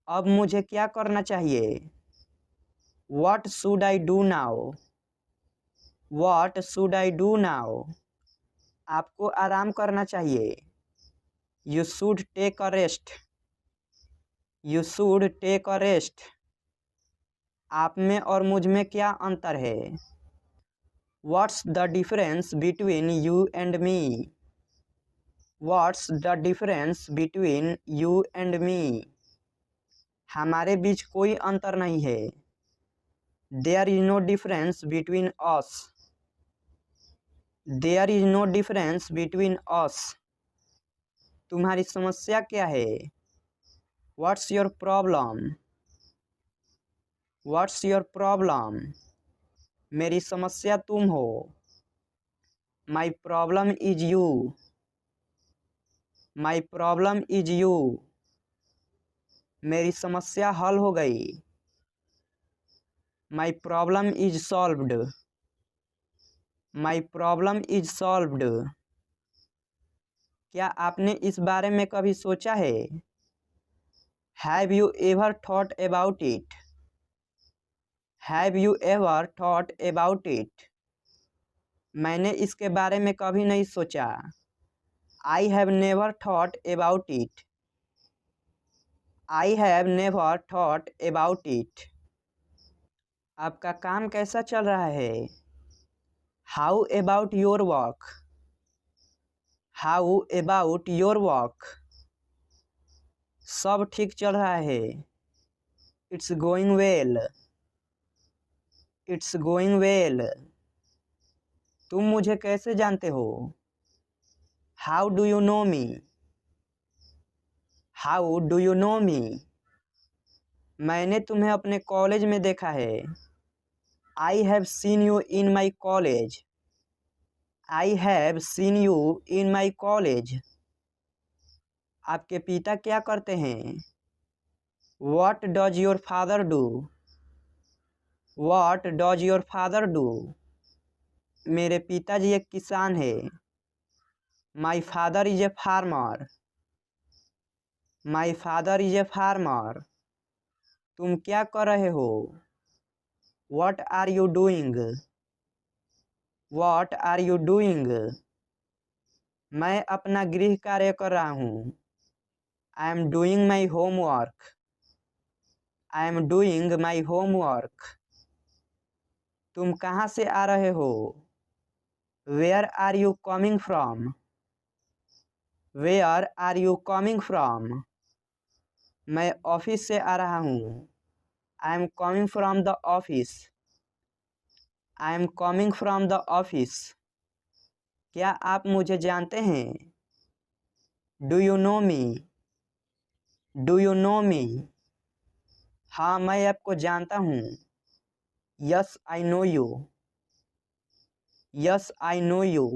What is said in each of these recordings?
अब मुझे क्या करना चाहिए? What should I do now? What should I do now? आपको आराम करना चाहिए। You should take a rest. You should take a rest. आप में और मुझ में क्या अंतर है? What's the difference between you and me? What's the difference between you and me? हमारे बीच कोई अंतर नहीं है। There is no difference between us. There is no difference between us. तुम्हारी समस्या क्या है? What's your problem? What's your problem? मेरी समस्या तुम हो। My problem is you. My problem is you. मेरी समस्या हल हो गई। My problem is solved. My problem is solved. क्या आपने इस बारे में कभी सोचा है? Have you ever thought about it? Have you ever thought about it? मैंने इसके बारे में कभी नहीं सोचा। I have never thought about it. I have never thought about it. आपका काम कैसा चल रहा है? How about your work? How about your work? सब ठीक चल रहा है। It's going well. It's going well. तुम मुझे कैसे जानते हो? How do you know me? How do you know me? मैंने तुम्हें अपने कॉलेज में देखा है। I have seen you in my college. I have seen you in my college. आपके पिता क्या करते हैं? What does your father do? What does your father do? मेरे पिताजी एक किसान है। My father is a farmer. My father is a farmer. तुम क्या कर रहे हो? What are you doing? What are you doing? मैं अपना गृह कार्य कर रहा हूँ। I am doing my homework. I am doing my homework. तुम कहाँ से आ रहे हो? Where are you coming from? Where are you coming from? मैं ऑफिस से आ रहा हूँ। I am coming from the office. I am coming from the office. क्या आप मुझे जानते हैं? Do you know me? Do you know me? हाँ, मैं आपको जानता हूँ। Yes, I know you. Yes, I know you.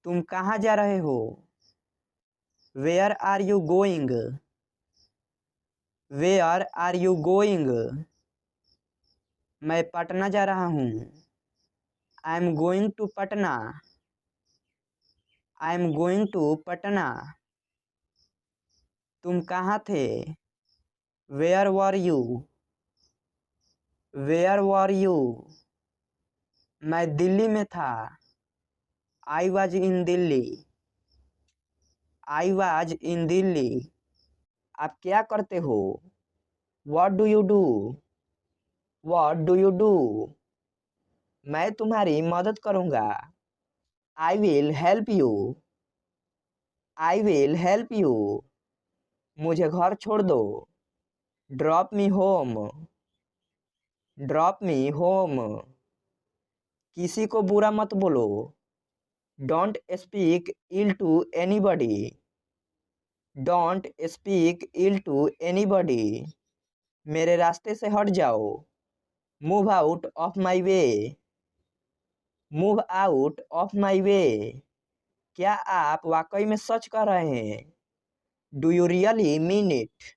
तुम कहाँ जा रहे हो? Where are you going? Where are you going? मैं पटना जा रहा हूँ। I am going to Patna. I am going to Patna. तुम कहाँ थे? Where were you? Where were you? मैं दिल्ली में था। I was in Delhi. I was in Delhi. आप क्या करते हो? What do you do? What do you do? मैं तुम्हारी मदद करूँगा। I will help you. I will help you. मुझे घर छोड़ दो। Drop me home. Drop me home. किसी को बुरा मत बोलो। Don't speak ill to anybody. Don't speak ill to anybody. मेरे रास्ते से हट जाओ। Move out of my way. Move out of my way. क्या आप वाकई में सच कह रहे हैं? Do you really mean it?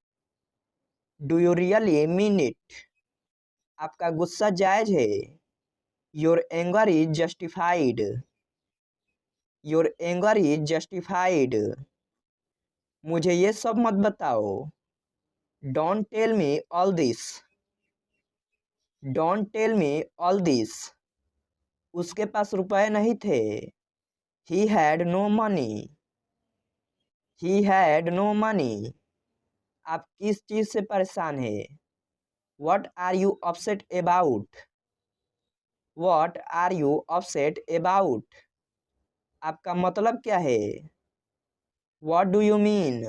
Do you really mean it? आपका गुस्सा जायज है। Your anger is justified. Your anger is justified. मुझे ये सब मत बताओ। Don't tell me all this. Don't tell me all this. उसके पास रुपए नहीं थे। He had no money. He had no money. आप किस चीज से परेशान है? What are you upset about? What are you upset about? आपका मतलब क्या है? What do you mean?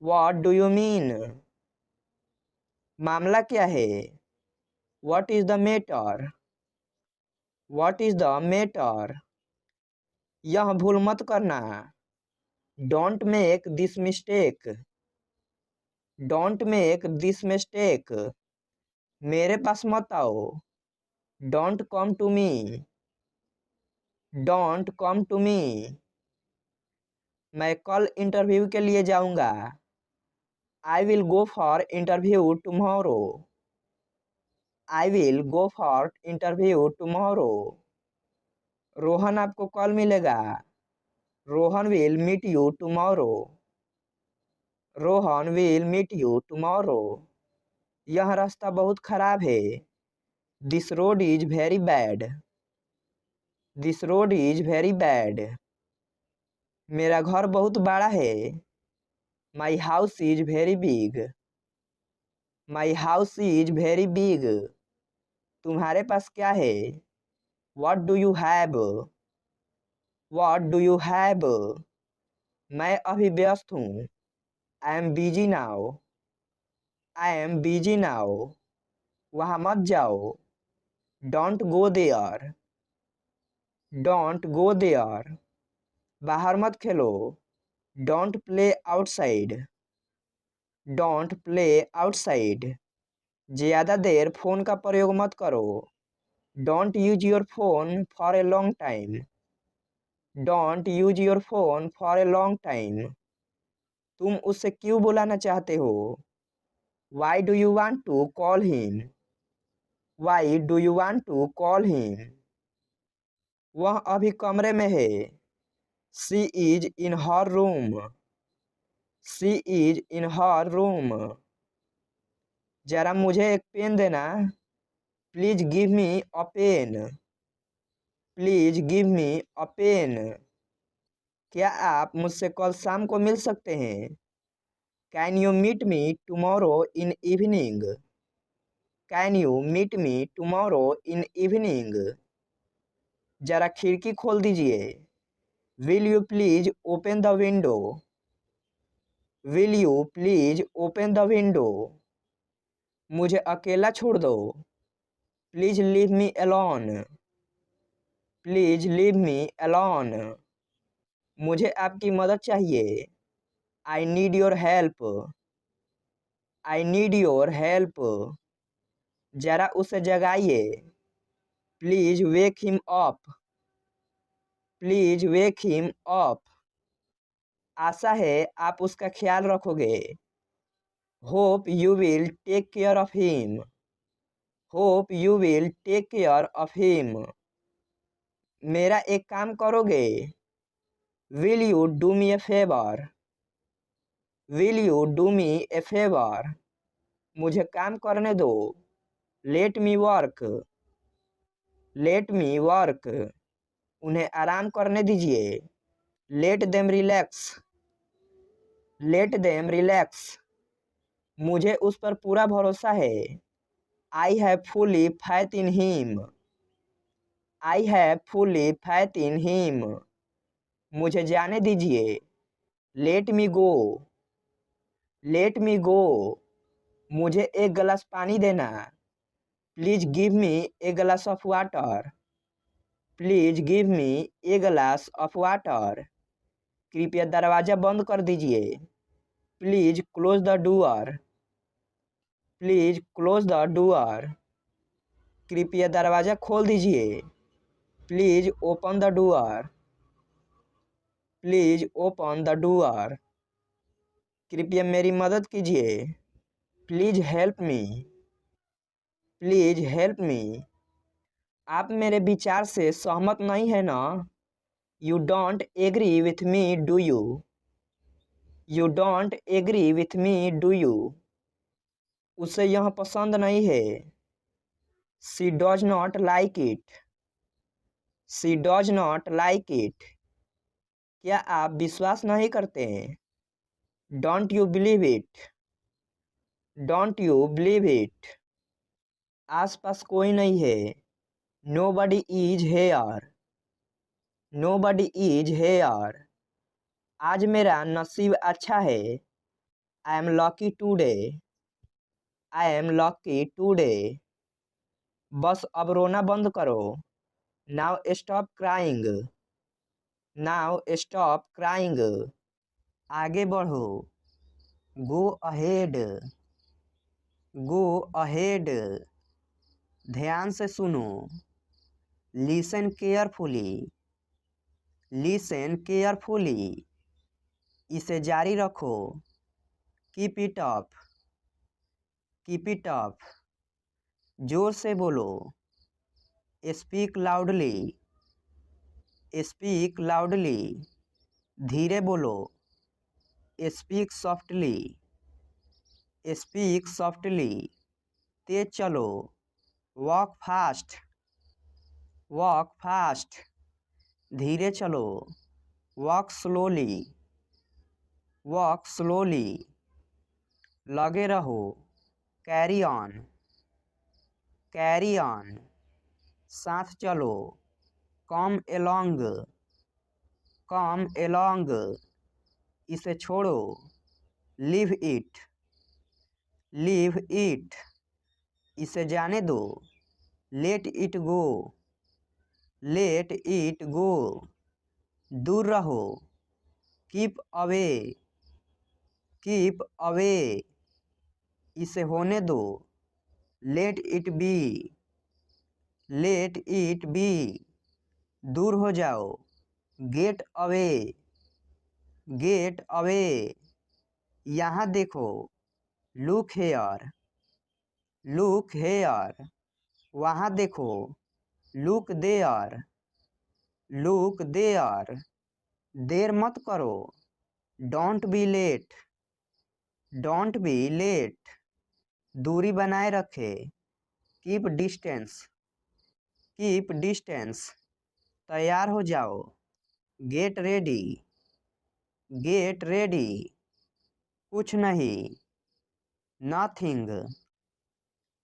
What do you mean? मामला क्या है? What is the matter? What is the matter? यह भूल मत करना। Don't make this mistake. Don't make this mistake. मेरे पास मत आओ। Don't come to me. Don't come to me. मैं कल इंटरव्यू के लिए जाऊंगा। I will go for interview tomorrow. I will go for interview tomorrow. Rohan आपको कल मिलेगा। Rohan will meet you tomorrow. Rohan will meet you tomorrow. यह रास्ता बहुत खराब है। This road is very bad. This road is very bad. मेरा घर बहुत बड़ा है। My house is very big. My house is very big. तुम्हारे पास क्या है? What do you have? What do you have? मैं अभी व्यस्त हूँ। I am busy now. I am busy now. वहाँ मत जाओ। Don't go there. Don't go there. बाहर मत खेलो। Don't play outside. Don't play outside. ज़्यादा देर फ़ोन का प्रयोग मत करो। Don't use your phone for a long time. Don't use your phone for a long time. तुम उससे क्यों बुलाना चाहते हो? Why do you want to call him? Why do you want to call him? वह अभी कमरे में है। She is in her room. She is in her room. जरा मुझे एक पेन देना। Please give me a pen. Please give me a pen. क्या आप मुझसे कल शाम को मिल सकते हैं? Can you meet me tomorrow in evening? Can you meet me tomorrow in evening? जरा खिड़की खोल दीजिए। Will you please open the window? Will you please open the window? मुझे अकेला छोड़ दो। Please leave me alone. Please leave me alone. मुझे आपकी मदद चाहिए। I need your help. I need your help. जरा उसे जगाइए। Please wake him up. Please wake him up. आशा है आप उसका ख्याल रखोगे। Hope you will take care of him. Hope you will take care of him. मेरा एक काम करोगे? Will you do me a favor? Will you do me a favor? मुझे काम करने दो। Let me work. Let me work. उन्हें आराम करने दीजिए। Let them relax. Let them relax. मुझे उस पर पूरा भरोसा है। I have fully faith in him. I have fully faith in him. मुझे जाने दीजिए। Let me go. Let me go. मुझे एक गिलास पानी देना। Please give me a glass of water. Please give me a glass of water. कृपया दरवाज़ा बंद कर दीजिए। Please close the door. Please close the door. कृपया दरवाज़ा खोल दीजिए। Please open the door. Please open the door. कृपया मेरी मदद कीजिए। Please help me. Please help me. आप मेरे विचार से सहमत नहीं है ना? You don't agree with me, do you? You don't agree with me do you? उसे यह पसंद नहीं है। She does not like it. She does not like it. क्या आप विश्वास नहीं करते? Don't you believe it. Don't you believe it. आसपास कोई नहीं है। Nobody is here. Nobody is here. आज मेरा नसीब अच्छा है। I am lucky today. I am lucky today. बस अब रोना बंद करो। Now stop crying. Now stop crying. आगे बढ़ो। Go ahead. Go ahead. ध्यान से सुनो। Listen carefully. Listen carefully. इसे जारी रखो। Keep it up. Keep it up. जोर से बोलो। Speak loudly. Speak loudly. धीरे बोलो। Speak softly. Speak softly. तेज चलो। Walk fast. Walk fast. धीरे चलो। Walk slowly. Walk slowly. लगे रहो। Carry on. Carry on. साथ चलो। Come along. Come along. इसे छोड़ो। Leave it. Leave it. इसे जाने दो। Let it go. Let it go. दूर रहो। Keep away. Keep away. इसे होने दो। Let it be. Let it be. दूर हो जाओ। Get away. Get away. यहाँ देखो। Look here. Look here. वहाँ देखो। Look there. Look there. देर मत करो। Don't be late. Don't be late. दूरी बनाए रखे। Keep distance. Keep distance. तैयार हो जाओ। Get ready. Get ready. कुछ नहीं। नथिंग।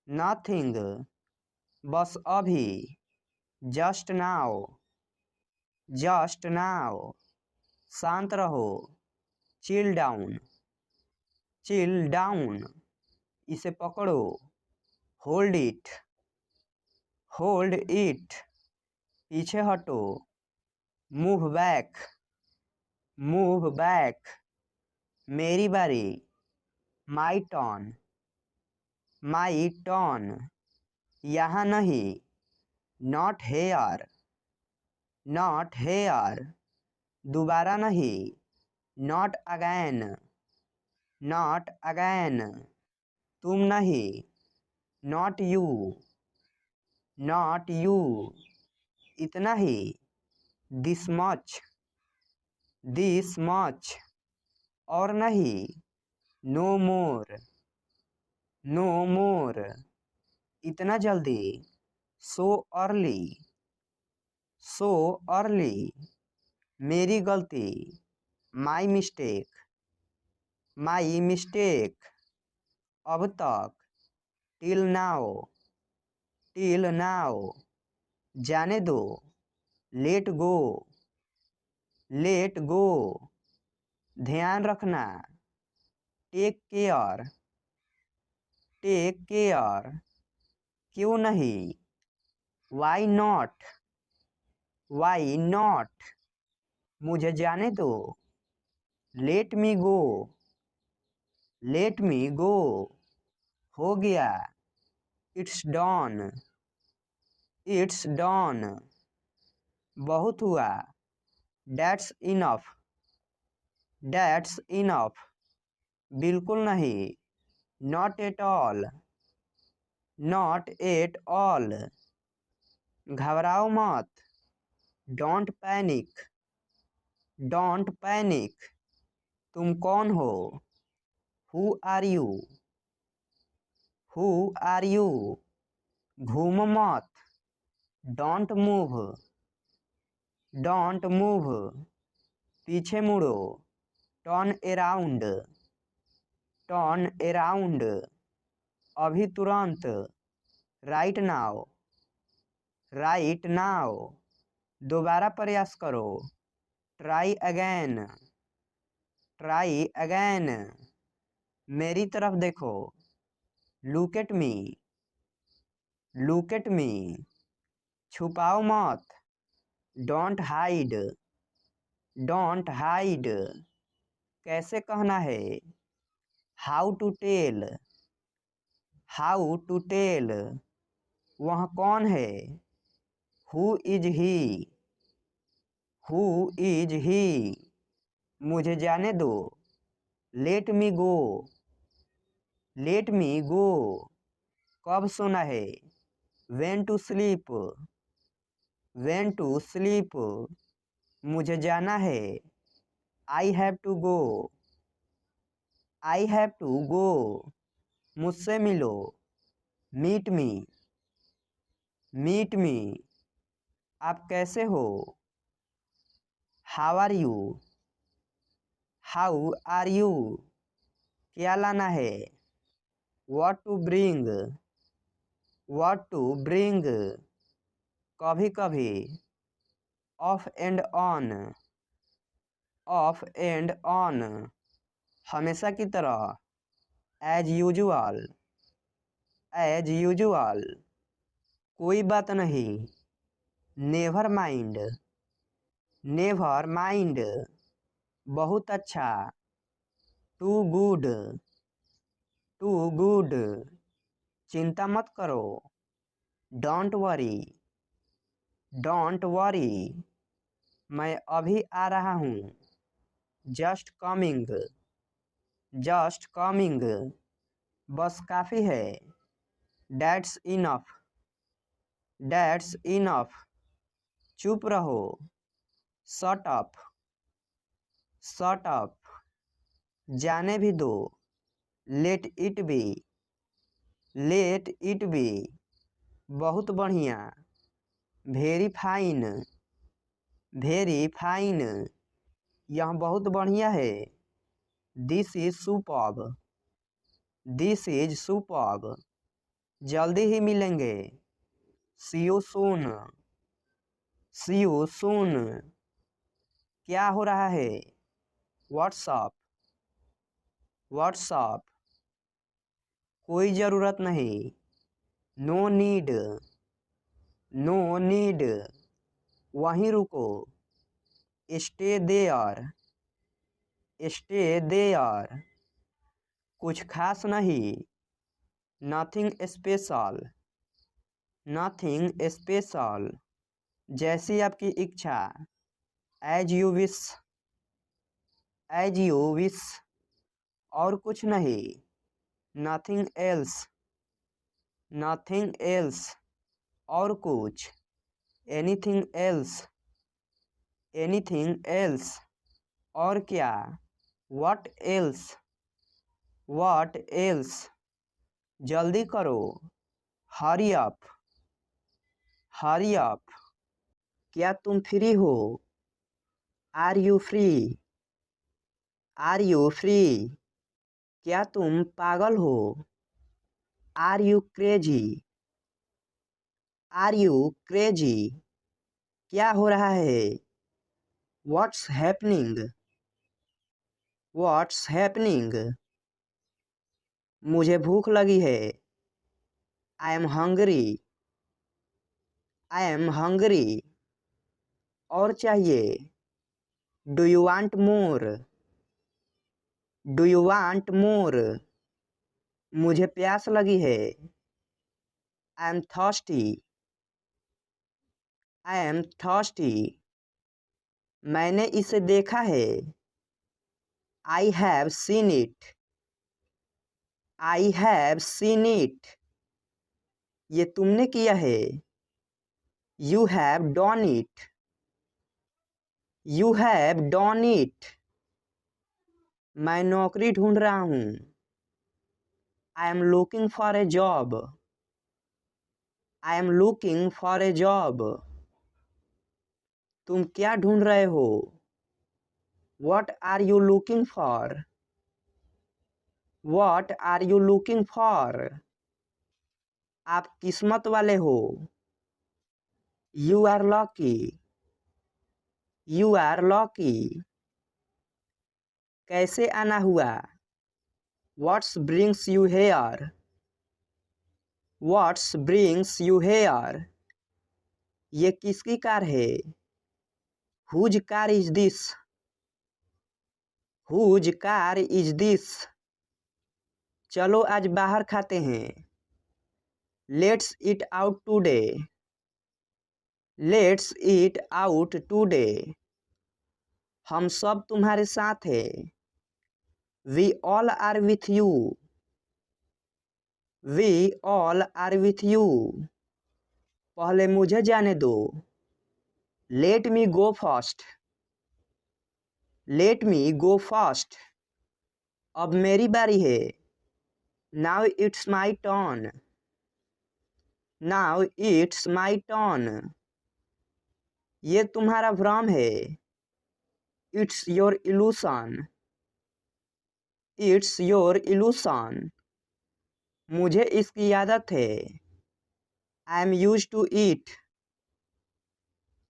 नथिंग। बस अभी। Just now. Just now. शांत रहो। Chill down. Chill down. इसे पकड़ो। Hold it. Hold it. पीछे हटो। Move back. Move back. मेरी बारी। My turn. My turn. यहाँ नहीं। Not here. Not here. दोबारा नहीं। Not again. Not again. तुम नहीं। Not you. Not you. इतना ही। This much. This much. और नहीं। No more. No more. इतना जल्दी। So early. So early. मेरी गलती। My mistake. My mistake. अब तक। Till now. Till now. जाने दो। Let go. Let go. ध्यान रखना। Take care. Take care. क्यों नहीं। Why not. Why not. मुझे जाने दो। Let me go. Let me go. हो गया। It's done. It's done. बहुत हुआ। That's enough. That's enough. बिल्कुल नहीं। Not at all. Not at all. घबराओ मत। Don't panic. Don't panic. तुम कौन हो? Who are you? Who are you? घूमो मत। Don't move. Don't move. पीछे मुड़ो। Turn around. Turn around. अभी तुरंत। Right now. Right now. दोबारा प्रयास करो। Try again. Try again. मेरी तरफ देखो। Look at me. Look at me. छुपाओ मत। Don't hide. Don't hide. कैसे कहना है? How to tell. How to tell. वह कौन है? Who is he? Who is he? मुझे जाने दो। Let me go. Let me go. कब सोना है? When to sleep. When to sleep. मुझे जाना है। I have to go. I have to go. मुझसे मिलो। Meet me. Meet me. आप कैसे हो? How are you? How are you? क्या लाना है? What to bring. What to bring. कभी कभी। Off and on. Off and on. हमेशा की तरह। As usual. As usual. कोई बात नहीं। Never mind. Never mind. बहुत अच्छा। Too good. Too good. चिंता मत करो। Don't worry. Don't worry. मैं अभी आ रहा हूँ। Just coming. Just coming. बस काफ़ी है। That's enough. That's enough. चुप रहो। Shut up. Shut up. जाने भी दो। Let it be. Let it be. बहुत बढ़िया। Very fine. Very fine. यह बहुत बढ़िया है। This is superb. This is superb. जल्दी ही मिलेंगे। See you soon. See you soon. क्या हो रहा है? व्हाट्सअप। व्हाट्सअप। कोई ज़रूरत नहीं। No need. No need. वहीं रुको। Stay there. Stay there. कुछ खास नहीं। Nothing special. Nothing special. जैसी आपकी इच्छा। As you wish. As you wish. और कुछ नहीं। Nothing else. Nothing else. और कुछ। Anything else. Anything else. और क्या? What else. What else. जल्दी करो। Hurry up. Hurry up. क्या तुम फ्री हो? Are you free? Are you free? क्या तुम पागल हो? Are you crazy? Are you crazy? क्या हो रहा है? What's happening? What's happening? मुझे भूख लगी है। I am hungry. I am hungry. और चाहिए। Do you want more? Do you want more? मुझे प्यास लगी है। I am thirsty. I am thirsty. मैंने इसे देखा है। I have seen it. I have seen it. ये तुमने किया है। You have done it. You have done it. मैं नौकरी ढूंढ रहा हूँ। I am looking for a job. I am looking for a job. तुम क्या ढूंढ रहे हो? What are you looking for? What are you looking for? आप किस्मत वाले हो। You are lucky. You are lucky. कैसे आना हुआ? What brings you here? What brings you here? ये किसकी कार है? Whose car is this? Whose car is this? चलो आज बाहर खाते हैं। Let's eat out today. Let's eat out today. हम सब तुम्हारे साथ हैं। We all are with you. We all are with you. पहले मुझे जाने दो। Let me go first. Let me go first. अब मेरी बारी है। Now it's my turn. Now it's my turn. ये तुम्हारा भ्रम है। It's your illusion. It's your illusion. मुझे इसकी आदत है। I am used to it.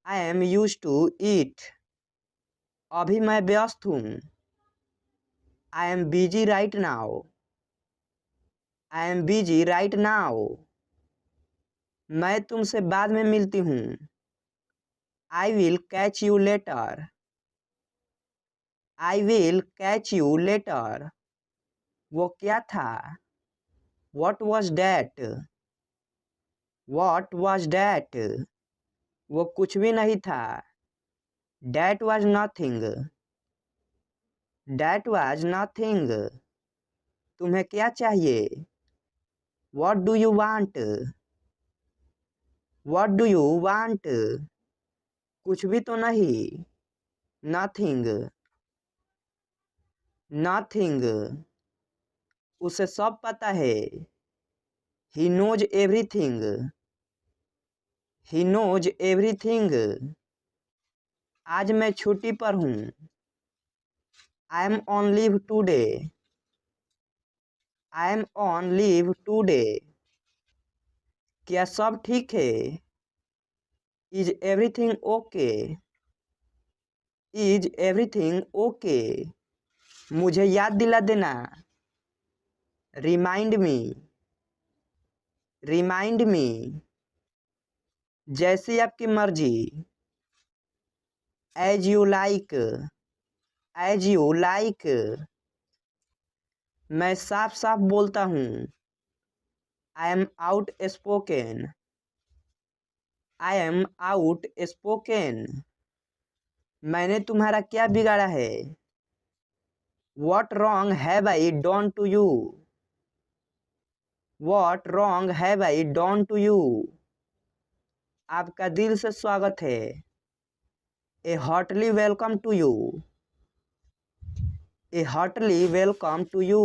I am used to it. अभी मैं व्यस्त हूँ। I am busy right now. I am busy right now. मैं तुमसे बाद में मिलती हूँ। I will catch you later. I will catch you later. वो क्या था? What was that? What was that? वो कुछ भी नहीं था। That was nothing. That was nothing. तुम्हें क्या चाहिए? What do you want? What do you want? कुछ भी तो नहीं। Nothing. Nothing. उसे सब पता है। He knows everything. He knows everything. आज मैं छुट्टी पर हूँ। I am on leave today. I am on leave today. क्या सब ठीक है? Is everything okay? Is everything okay? मुझे याद दिला देना। Remind me. Remind me. जैसी आपकी मर्जी। As you like. As you like. मैं साफ साफ बोलता हूँ। I am outspoken. I am outspoken. मैंने तुम्हारा क्या बिगाड़ा है? What wrong have I done to you? What wrong have I done to you? आपका दिल से स्वागत है। A heartily welcome to you. A heartily welcome to you.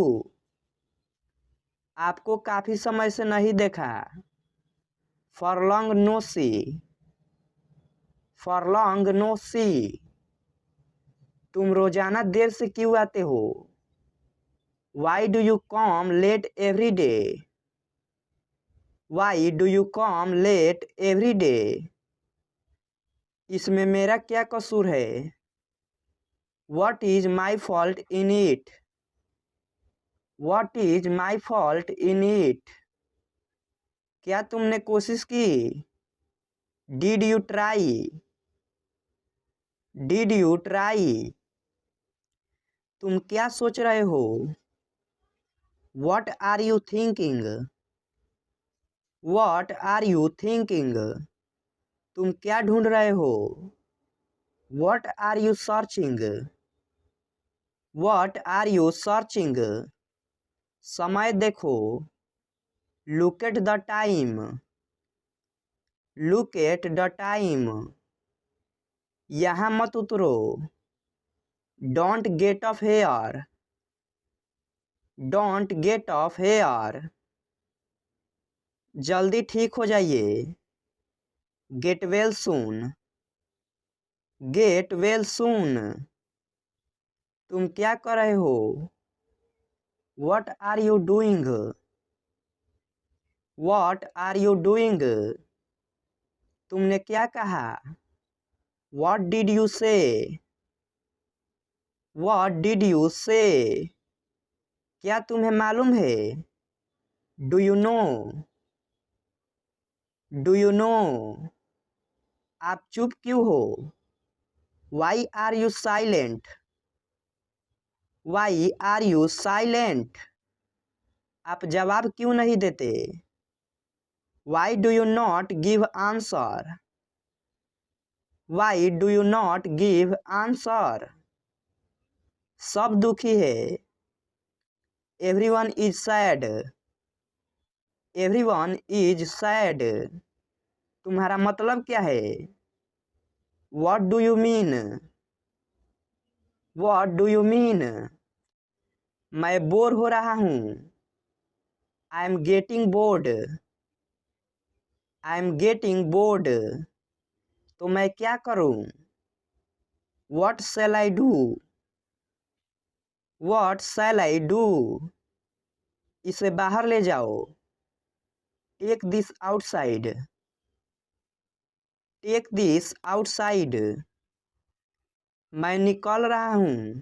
आपको काफी समय से नहीं देखा। For long no see. For long no see. तुम रोजाना देर से क्यों आते हो? Why do you come late every day? Why do you come late every day? इसमें मेरा क्या कसूर है? What is my fault in it? What is my fault in it? क्या तुमने कोशिश की? Did you try? Did you try? तुम क्या सोच रहे हो? What are you thinking? What are you thinking? तुम क्या ढूंढ रहे हो? What are you searching? What are you searching? समय देखो। Look at the time. Look at the time. यहाँ मत उतरो। Don't get off here. Don't get off here, जल्दी ठीक हो जाइए। Get well soon, get well soon, तुम क्या कर रहे हो? What are you doing, what are you doing, तुमने क्या कहा? What did you say, what did you say, क्या तुम्हें मालूम है? Do you know, do you know, आप चुप क्यों हो? Why are you silent, why are you silent, आप जवाब क्यों नहीं देते? Y do you not give answer, why do you not give answer, सब दुखी है। Everyone is sad, everyone is sad, तुम्हारा मतलब क्या है? What do you mean, what do you mean, मैं बोर हो रहा हूँ। I am getting bored, I am getting bored, तो मैं क्या करूँ? What shall I do, what shall I do, इसे बाहर ले जाओ। Take this outside, take this outside, मैं निकल रहा हूँ।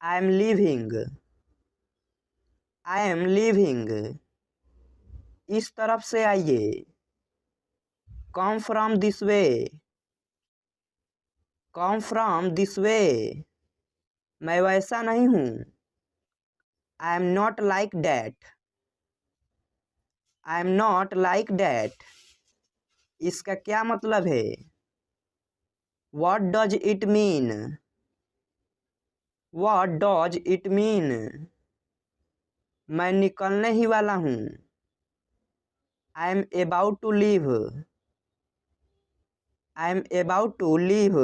I am leaving, I am leaving, इस तरफ से आइए। Come from this way, come from this way, मैं वैसा नहीं हूँ। I am not like that, I am not like that, इसका क्या मतलब है? What does it mean, what does it mean, मैं निकलने ही वाला हूँ। I am about to leave, I am about to leave,